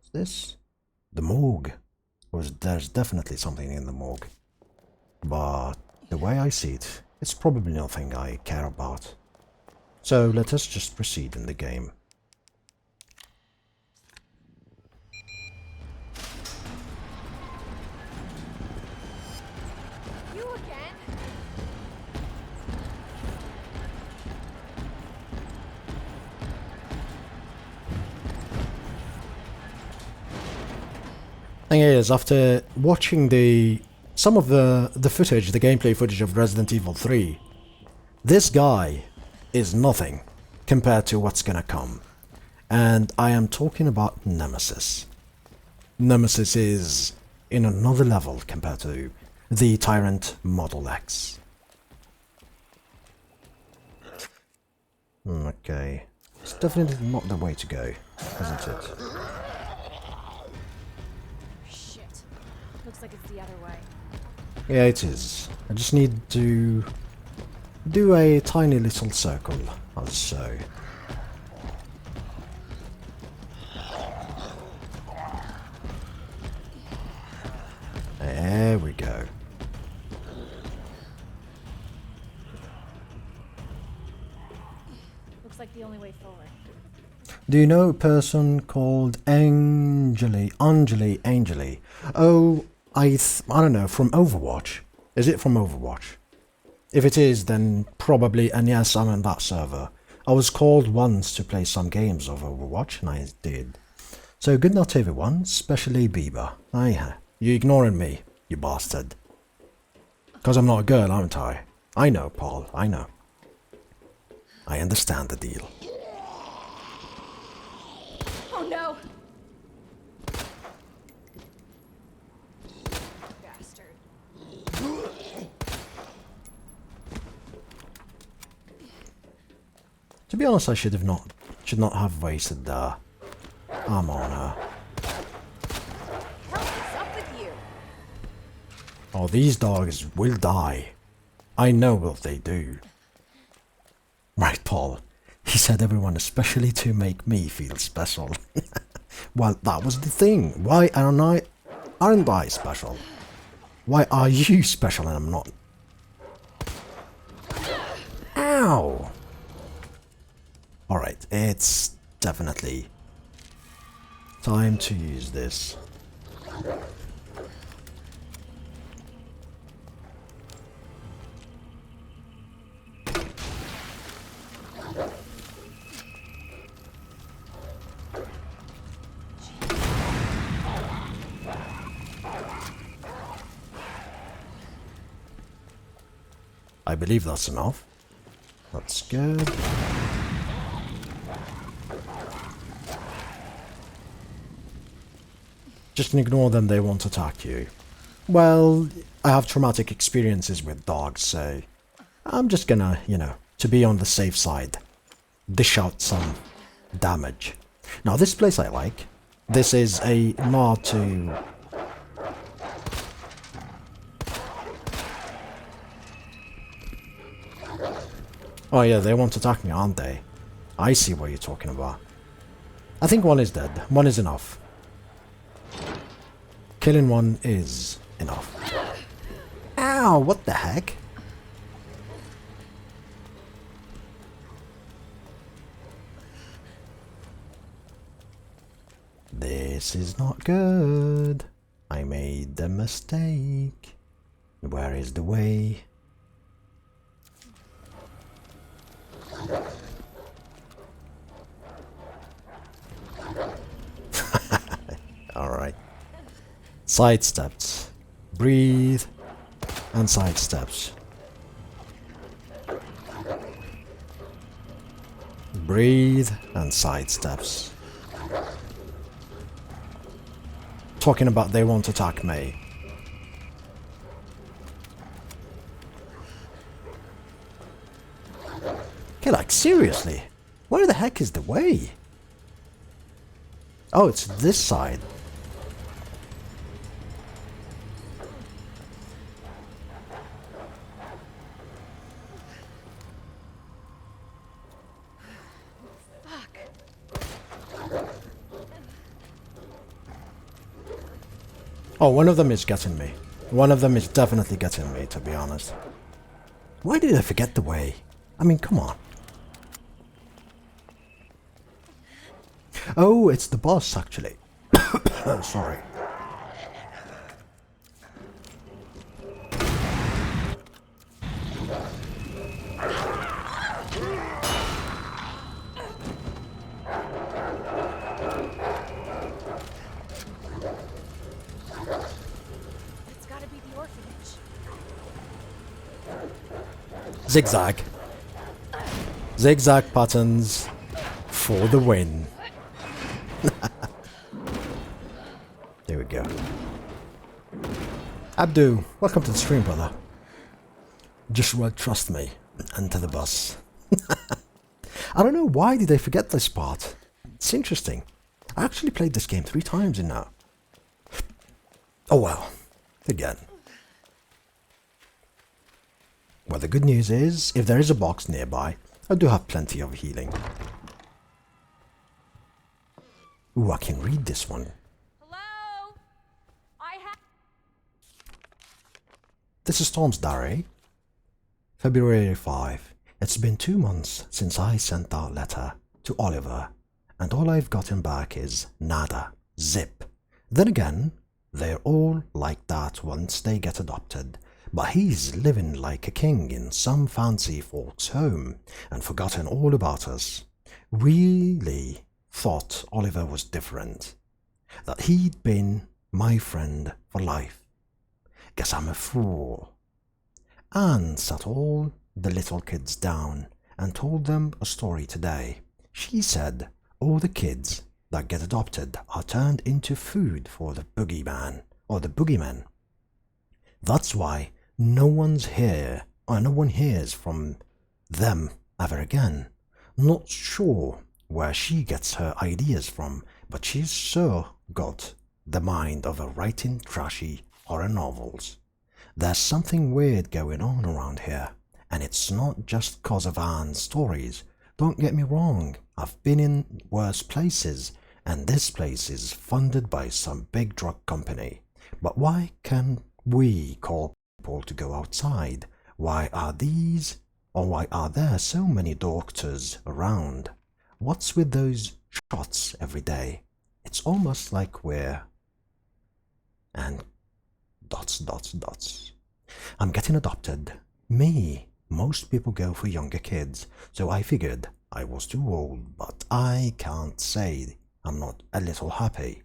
Speaker 1: Is this? The morgue. There's definitely something in the morgue. But the way I see it, it's probably nothing I care about. So let us just proceed in the game.
Speaker 2: You again?
Speaker 1: Thing is, after watching some of the footage, the gameplay footage of Resident Evil 3, this guy is nothing compared to what's gonna come. And I am talking about Nemesis. Nemesis is in another level compared to the Tyrant Model X. Okay. It's definitely not the way to go, isn't it?
Speaker 2: Shit. Looks like it's the other way.
Speaker 1: Yeah, it is. I just need to do a tiny little circle, as so. There we go.
Speaker 2: Looks like the only way forward.
Speaker 1: Do you know a person called Angeli? Oh, I don't know, from Overwatch. Is it from Overwatch? If it is, then probably, and yes, I'm on that server. I was called once to play some games of Overwatch, and I did. So good night everyone, especially Bieber. You ignoring me, you bastard. Because I'm not a girl, aren't I? I know, Paul, I know. I understand the deal.
Speaker 2: Oh no! Bastard.
Speaker 1: To be honest, I should not have wasted the arm on her.
Speaker 2: What's up with you?
Speaker 1: Oh, these dogs will die. I know what they do. Right, Paul. He said everyone, especially to make me feel special. Well, that was the thing. Why aren't I special? Why are you special and I'm not? Ow! Alright, it's definitely time to use this. I believe that's enough. That's good. Just ignore them, they won't attack you. Well, I have traumatic experiences with dogs, so I'm just gonna, to be on the safe side, dish out some damage. Now, this place I like. This is a nod to... Oh yeah, they won't attack me, aren't they? I see what you're talking about. I think one is dead. One is enough. Killing one is enough. Ow, what the heck? This is not good. I made a mistake. Where is the way? Alright. Side steps. Breathe. And side steps. Breathe and side steps. Talking about they won't attack me. Okay, like seriously, where the heck is the way? Oh, it's this side. Oh, one of them is getting me. One of them is definitely getting me, to be honest. Why did I forget the way? I mean, come on. Oh, it's the boss, actually. Oh, sorry.
Speaker 2: It's gotta be the orphanage.
Speaker 1: Zigzag. Zigzag patterns for the win. There we go. Abdu, welcome to the stream, brother. Just trust me. Enter the bus. I don't know, why did I forget this part? It's interesting. I actually played this game 3 times in now. Oh well. Again. Well, the good news is, if there is a box nearby, I do have plenty of healing. Ooh, I can read this one.
Speaker 2: Hello? I have.
Speaker 1: This is Tom's diary. February 5. It's been 2 months since I sent that letter to Oliver, and all I've gotten back is nada, zip. Then again, they're all like that once they get adopted, but he's living like a king in some fancy folks' home and forgotten all about us. Really thought Oliver was different, that he'd been my friend for life. Guess I'm a fool. Anne sat all the little kids down and told them a story today. She said all the kids that get adopted are turned into food for the boogeyman or the boogeyman. That's why no one hears from them ever again. Not sure where she gets her ideas from, but she's sure got the mind of a writing trashy horror novels. There's something weird going on around here, and it's not just cause of Anne's stories. Don't get me wrong, I've been in worse places, and this place is funded by some big drug company. But why can we call people to go outside? Why are there so many doctors around? What's with those shots every day? It's almost like we're... and... dots. I'm getting adopted. Me. Most people go for younger kids, so I figured I was too old, but I can't say I'm not a little happy.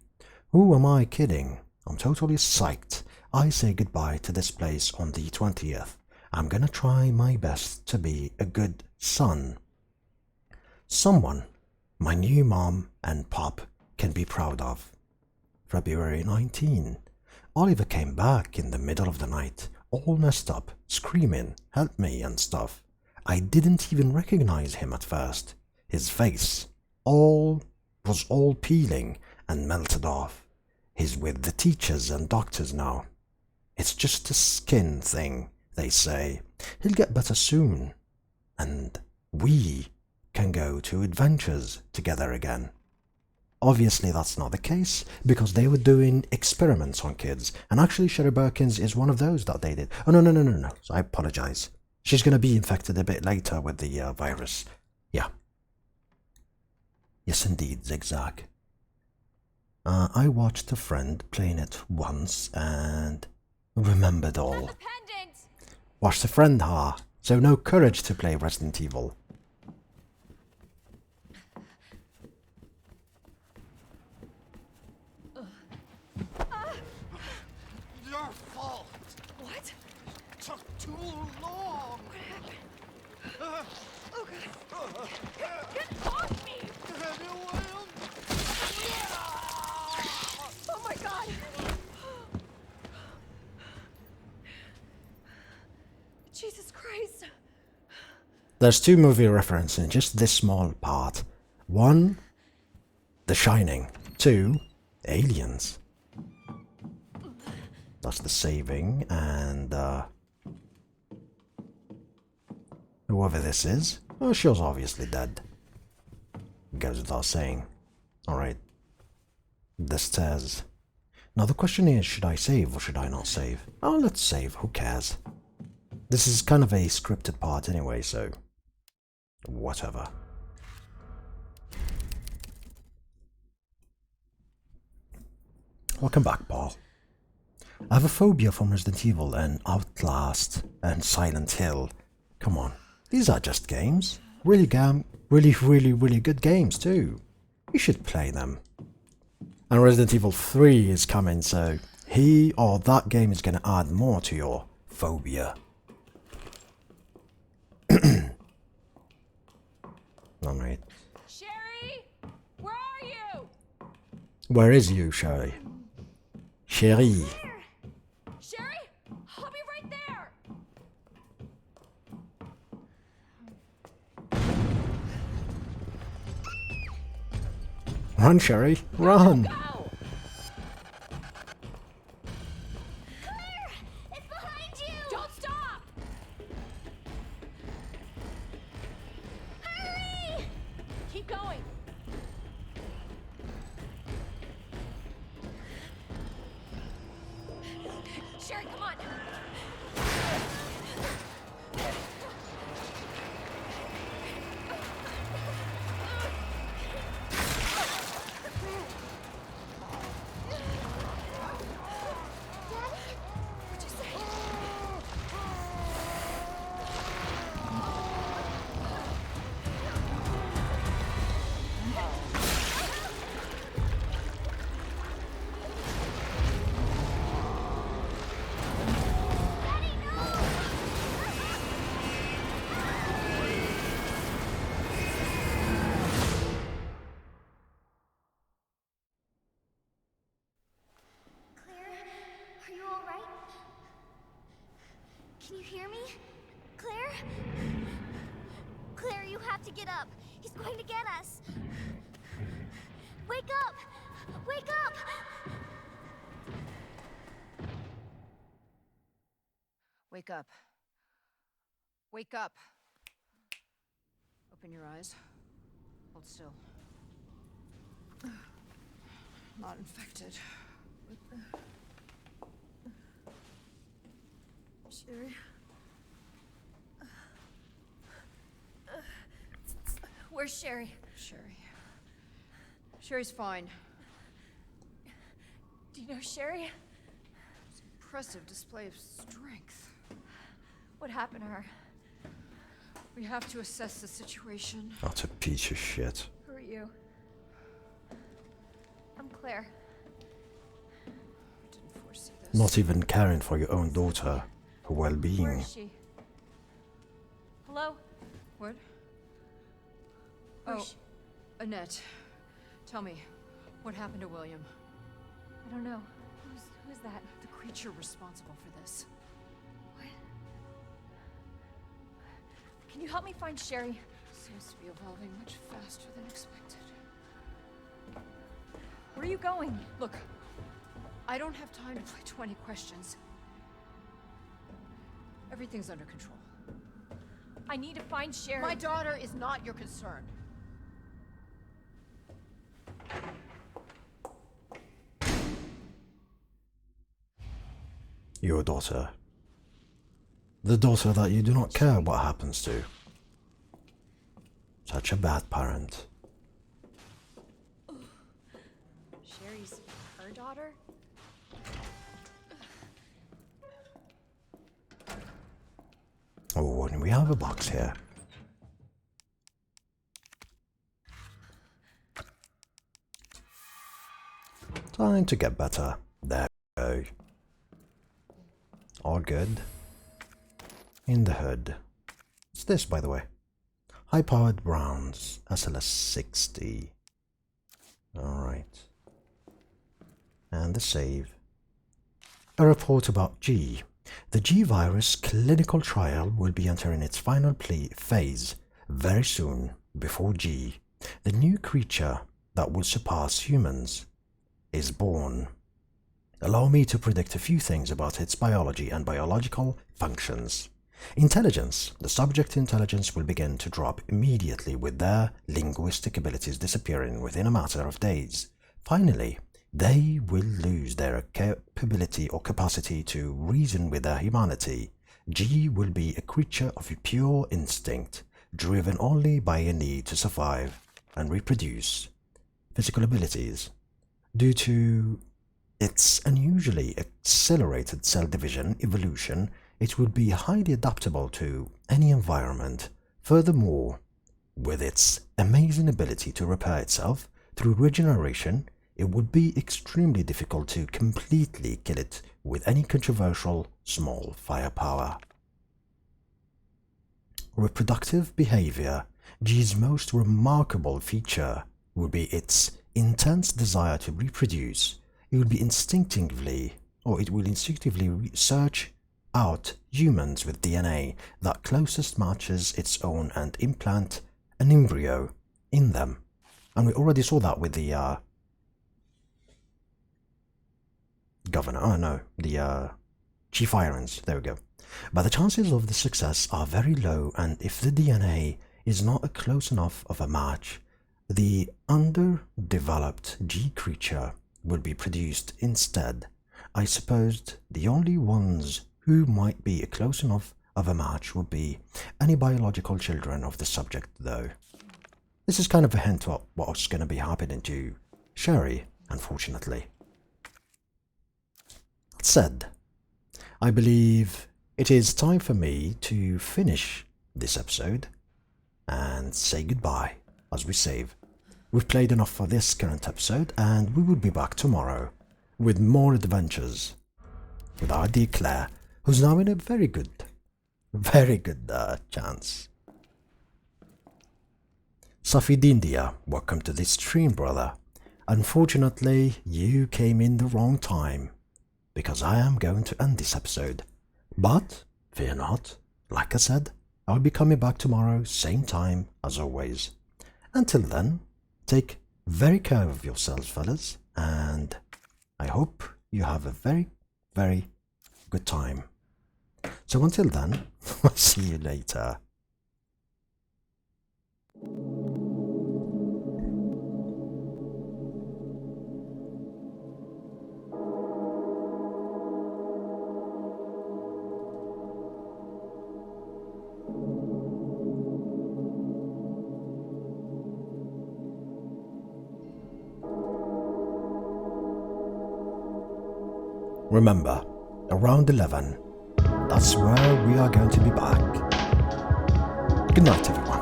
Speaker 1: Who am I kidding? I'm totally psyched. I say goodbye to this place on the 20th. I'm gonna try my best to be a good son. Someone my new mom and pop can be proud of. February 19. Oliver came back in the middle of the night, all messed up, screaming, help me and stuff. I didn't even recognize him at first. His face was all peeling and melted off. He's with the teachers and doctors now. It's just a skin thing, they say. He'll get better soon. And we can go to adventures together again. Obviously that's not the case, because they were doing experiments on kids, and actually Sherry Birkins is one of those that they did. Oh no, I apologize. She's gonna be infected a bit later with the virus. Yeah. Yes indeed, Zigzag. I watched a friend playing it once and remembered all. Watched a friend, so no courage to play Resident Evil.
Speaker 3: Your fault.
Speaker 2: What?
Speaker 3: Took too long.
Speaker 2: Oh god. Get off me! Oh my god! Jesus Christ.
Speaker 1: There's 2 movie references in just this small part. 1, The Shining. 2, Aliens. That's the saving, and whoever this is, well, she was obviously dead. Goes without saying. Alright. The stairs. Now the question is, should I save or should I not save? Oh, let's save, who cares? This is kind of a scripted part anyway, so... whatever. Welcome back, Paul. I have a phobia from Resident Evil and Outlast and Silent Hill. Come on, these are just games. Really good games too. You should play them. And Resident Evil 3 is coming, so he or that game is going to add more to your phobia. Alright.
Speaker 2: Sherry, where are you?
Speaker 1: Where is you, Sherry? Sherry.
Speaker 2: Sherry, I'll be right there.
Speaker 1: Run, Sherry, run!
Speaker 2: Go.
Speaker 5: Claire! It's behind you!
Speaker 2: Don't stop.
Speaker 5: hear me? Claire? Claire, you have to get up. He's going to get us. Wake up! Wake up!
Speaker 2: Wake up. Wake up. Open your eyes. Hold still. Not infected. Sherry? Where's Sherry? Sherry's fine. Do you know Sherry? It's an impressive display of strength. What happened to her? We have to assess the situation.
Speaker 1: That's a piece of shit.
Speaker 2: Who are you? I'm Claire. I didn't foresee this.
Speaker 1: Not even caring for your own daughter, her
Speaker 2: Where
Speaker 1: well-being.
Speaker 2: is she? Hello? What?
Speaker 5: Where's
Speaker 2: Annette. Tell me, what happened to William? I don't know. Who's that? The creature responsible for this. What? Can you help me find Sherry? Seems to be evolving much faster than expected. Where are you going? Look, I don't have time to play 20 questions. Everything's under control. I need to find Sherry. My daughter is not your concern.
Speaker 1: Your daughter. The daughter that you do not care what happens to. Such a bad parent.
Speaker 2: Sherry's her daughter?
Speaker 1: Oh, and we have a box here. Time to get better. There we go. All good. In the hood. What's this, by the way? High-powered Browns, SLS 60. Alright. And the save. A report about G. The G virus clinical trial will be entering its final phase very soon. Before G, the new creature that will surpass humans, is born. Allow me to predict a few things about its biology and biological functions. Intelligence. The subject intelligence will begin to drop immediately, with their linguistic abilities disappearing within a matter of days. Finally, they will lose their capability or capacity to reason with their humanity. G will be a creature of pure instinct, driven only by a need to survive and reproduce. Physical abilities. Due to its unusually accelerated cell division evolution, it would be highly adaptable to any environment. Furthermore, with its amazing ability to repair itself through regeneration, it would be extremely difficult to completely kill it with any controversial small firepower. Reproductive behavior. G's most remarkable feature would be its intense desire to reproduce. It will instinctively search out humans with DNA that closest matches its own and implant an embryo in them. And we already saw that with the Chief Irons, there we go. But the chances of the success are very low, and if the DNA is not a close enough of a match, the underdeveloped G creature would be produced instead. I supposed the only ones who might be a close enough of a match would be any biological children of the subject, though. This is kind of a hint at what's going to be happening to Sherry, unfortunately. That said, I believe it is time for me to finish this episode and say goodbye as we save. We've played enough for this current episode, and we will be back tomorrow with more adventures with our dear Claire, who's now in a very good chance. Safid India, welcome to this stream, brother. Unfortunately, you came in the wrong time, because I am going to end this episode. But fear not. Like I said, I'll be coming back tomorrow, same time as always. Until then, take very care of yourselves, fellas, and I hope you have a very, very good time. So until then, I'll see you later. Remember, around 11, that's where we are going to be back. Good night, everyone.